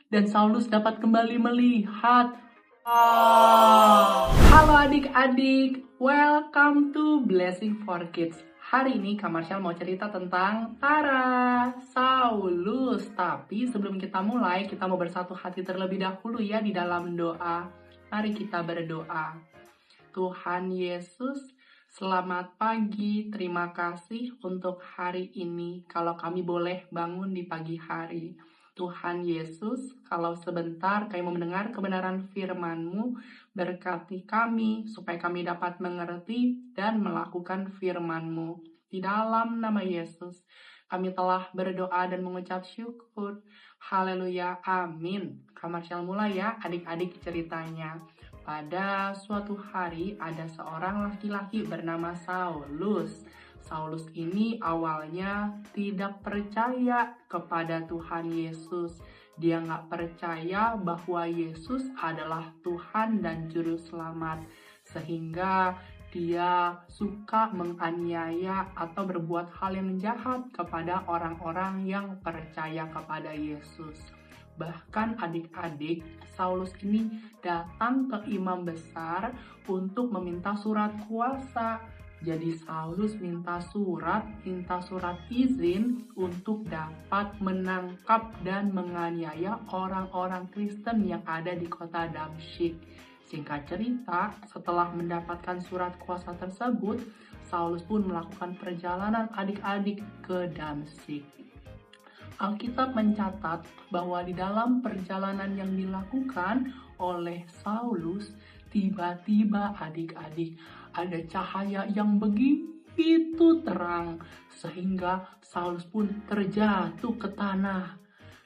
dan Saulus dapat kembali melihat. Halo adik-adik, welcome to Blessing for Kids. Hari ini Kak Marshall mau cerita tentang Saulus. Tapi sebelum kita mulai, kita mau bersatu hati terlebih dahulu ya di dalam doa. Mari kita berdoa. Tuhan Yesus, selamat pagi. Terima kasih untuk hari ini. Kalau kami boleh bangun di pagi hari. Tuhan Yesus, kalau sebentar kami mau mendengar kebenaran firman-Mu, berkati kami supaya kami dapat mengerti dan melakukan firman-Mu. Di dalam nama Yesus, kami telah berdoa dan mengucap syukur. Haleluya, amin. Kak Marshall mulai ya adik-adik ceritanya. Pada suatu hari ada seorang laki-laki bernama Saulus. Saulus ini awalnya tidak percaya kepada Tuhan Yesus. Dia nggak percaya bahwa Yesus adalah Tuhan dan Juru Selamat. Sehingga dia suka menganiaya atau berbuat hal yang jahat kepada orang-orang yang percaya kepada Yesus. Bahkan adik-adik, Saulus ini datang ke imam besar untuk meminta surat kuasa. Jadi Saulus minta surat izin untuk dapat menangkap dan menganiaya orang-orang Kristen yang ada di kota Damsyik. Singkat cerita, setelah mendapatkan surat kuasa tersebut, Saulus pun melakukan perjalanan adik-adik ke Damsyik. Alkitab mencatat bahwa di dalam perjalanan yang dilakukan oleh Saulus, tiba-tiba adik-adik ada cahaya yang begitu terang sehingga Saulus pun terjatuh ke tanah.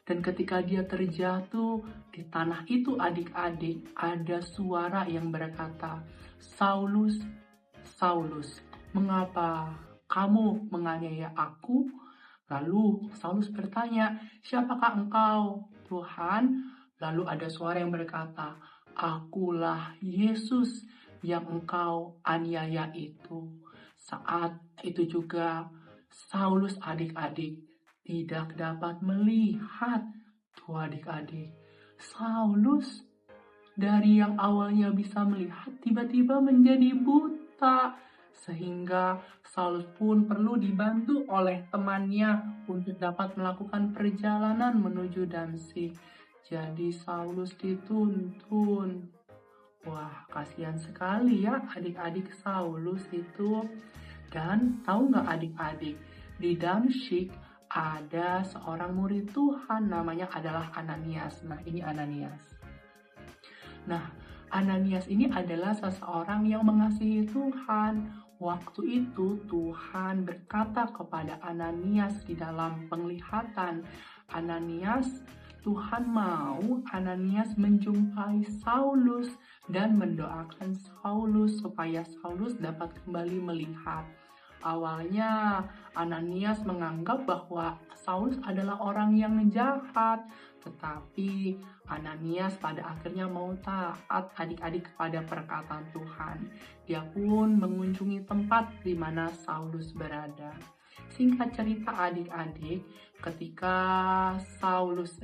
Dan ketika dia terjatuh di tanah itu adik-adik ada suara yang berkata, "Saulus, Saulus, mengapa kamu menganiaya aku?" Lalu Saulus bertanya, "Siapakah engkau, Tuhan?" Lalu ada suara yang berkata, "Akulah Yesus yang engkau aniaya itu." Saat itu juga Saulus adik-adik tidak dapat melihat. Tuh adik-adik, Saulus dari yang awalnya bisa melihat tiba-tiba menjadi buta. Sehingga Saulus pun perlu dibantu oleh temannya untuk dapat melakukan perjalanan menuju Damsyik. Jadi Saulus dituntun. Wah, kasihan sekali ya adik-adik Saulus itu. Dan tahu nggak adik-adik, di Damsyik ada seorang murid Tuhan namanya adalah Ananias. Nah, ini Ananias. Nah, Ananias ini adalah seseorang yang mengasihi Tuhan. Waktu itu Tuhan berkata kepada Ananias di dalam penglihatan, "Ananias, Tuhan mau Ananias menjumpai Saulus dan mendoakan Saulus supaya Saulus dapat kembali melihat." Awalnya Ananias menganggap bahwa Saulus adalah orang yang jahat, tetapi Ananias pada akhirnya mau taat adik-adik kepada perkataan Tuhan. Dia pun mengunjungi tempat di mana Saulus berada. Singkat cerita adik-adik, ketika Saulus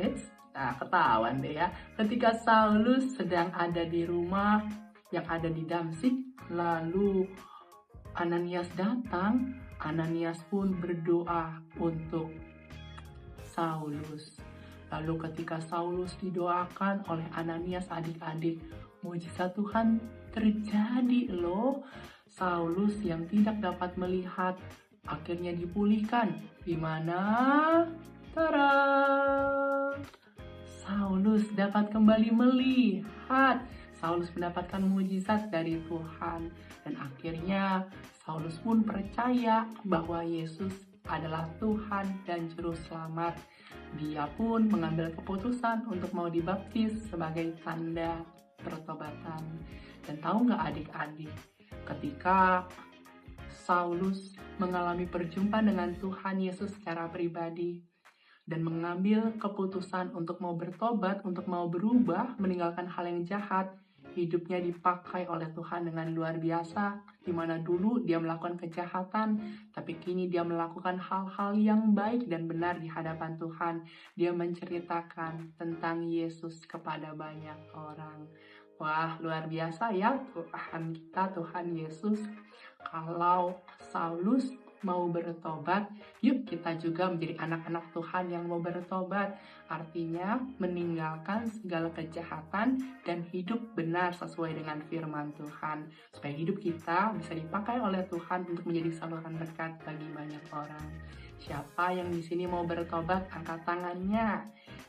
ketahuan deh ya. Ketika Saulus sedang ada di rumah yang ada di Damsyik, lalu Ananias datang. Ananias pun berdoa untuk Saulus. Lalu ketika Saulus didoakan oleh Ananias adik-adik, mujizat Tuhan terjadi loh. Saulus yang tidak dapat melihat akhirnya dipulihkan. Di mana? Tada! Saulus dapat kembali melihat. Saulus mendapatkan mujizat dari Tuhan. Dan akhirnya Saulus pun percaya bahwa Yesus adalah Tuhan dan Juru Selamat. Dia pun mengambil keputusan untuk mau dibaptis sebagai tanda pertobatan. Dan tahu nggak adik-adik, ketika Saulus mengalami perjumpaan dengan Tuhan Yesus secara pribadi dan mengambil keputusan untuk mau bertobat, untuk mau berubah, meninggalkan hal yang jahat, hidupnya dipakai oleh Tuhan dengan luar biasa, di mana dulu dia melakukan kejahatan, tapi kini dia melakukan hal-hal yang baik dan benar di hadapan Tuhan. Dia menceritakan tentang Yesus kepada banyak orang. Wah, luar biasa ya Tuhan kita, Tuhan Yesus. Kalau Saulus mau bertobat, yuk kita juga menjadi anak-anak Tuhan yang mau bertobat. Artinya meninggalkan segala kejahatan dan hidup benar sesuai dengan firman Tuhan. Supaya hidup kita bisa dipakai oleh Tuhan untuk menjadi saluran berkat bagi banyak orang. Siapa yang di sini mau bertobat, angkat tangannya.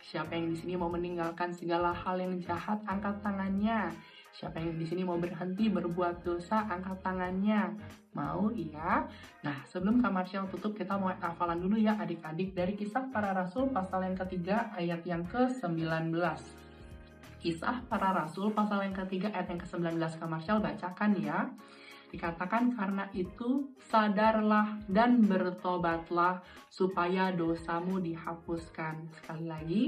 Siapa yang di sini mau meninggalkan segala hal yang jahat, angkat tangannya. Siapa yang di sini mau berhenti berbuat dosa, angkat tangannya. Mau? Iya. Nah, sebelum Kak Marshall tutup, kita mau hafalan dulu ya adik-adik dari Kisah Para Rasul pasal yang ketiga ayat yang ke-19. Kisah Para Rasul pasal yang ketiga ayat yang ke-19. Kak Marshall bacakan ya. Dikatakan, karena itu sadarlah dan bertobatlah supaya dosamu dihapuskan. Sekali lagi,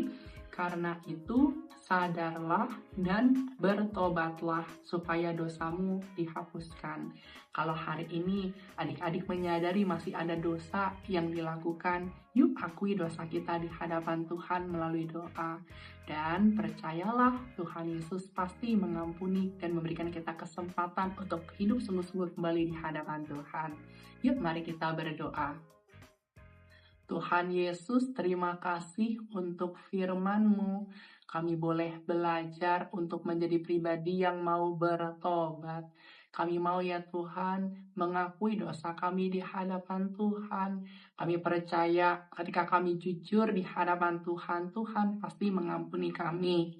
karena itu sadarlah dan bertobatlah supaya dosamu dihapuskan. Kalau hari ini adik-adik menyadari masih ada dosa yang dilakukan, yuk akui dosa kita di hadapan Tuhan melalui doa. Dan percayalah, Tuhan Yesus pasti mengampuni dan memberikan kita kesempatan untuk hidup sungguh-sungguh kembali di hadapan Tuhan. Yuk mari kita berdoa. Tuhan Yesus, terima kasih untuk firman-Mu. Kami boleh belajar untuk menjadi pribadi yang mau bertobat. Kami mau ya Tuhan mengakui dosa kami di hadapan Tuhan. Kami percaya ketika kami jujur di hadapan Tuhan, Tuhan pasti mengampuni kami.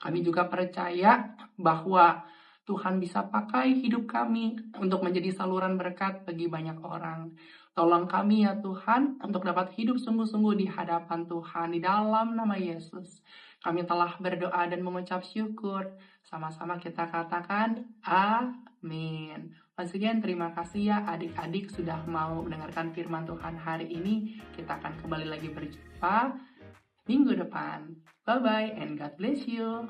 Kami juga percaya bahwa Tuhan bisa pakai hidup kami untuk menjadi saluran berkat bagi banyak orang. Tolong kami ya Tuhan untuk dapat hidup sungguh-sungguh di hadapan Tuhan di dalam nama Yesus. Kami telah berdoa dan mengucap syukur. Sama-sama kita katakan amin. Once again, terima kasih ya adik-adik sudah mau mendengarkan firman Tuhan hari ini. Kita akan kembali lagi berjumpa minggu depan. Bye-bye and God bless you.